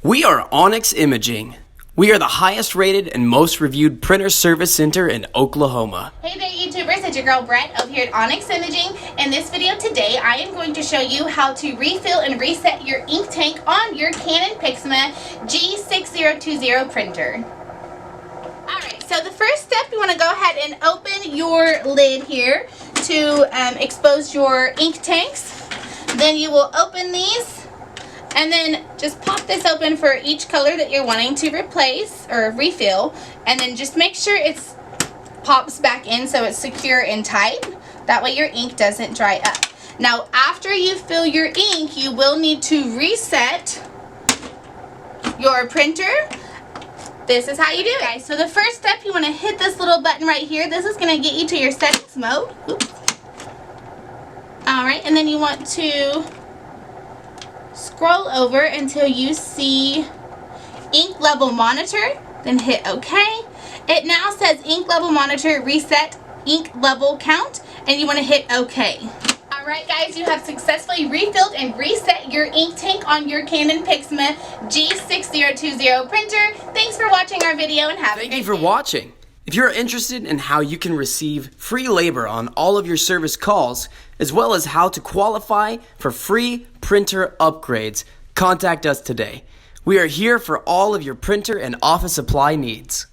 We are Onyx Imaging. We are the highest rated and most reviewed printer service center in Oklahoma. Hey there YouTubers, it's your girl Brett over here at Onyx Imaging. In this video today, I am going to show you how to refill and reset your ink tank on your Canon Pixma G-6020 printer. Alright, so the first step, you want to go ahead and open your lid here to expose your ink tanks. Then you will open these. And then just pop this open for each color that you're wanting to replace or refill. And then just make sure it pops back in so it's secure and tight. That way your ink doesn't dry up. Now after you fill your ink, you will need to reset your printer. This is how you do it, guys. So the first step, you want to hit this little button right here. This is going to get you to your settings mode. Oops. Alright, and then you want to scroll over until you see ink level monitor, then hit OK. It now says ink level monitor reset ink level count, and you want to hit OK. Alright guys, you have successfully refilled and reset your ink tank on your Canon Pixma G6020 printer. Thanks for watching our video and have a great day. Thank you for watching. If you're interested in how you can receive free labor on all of your service calls, as well as how to qualify for free printer upgrades, contact us today. We are here for all of your printer and office supply needs.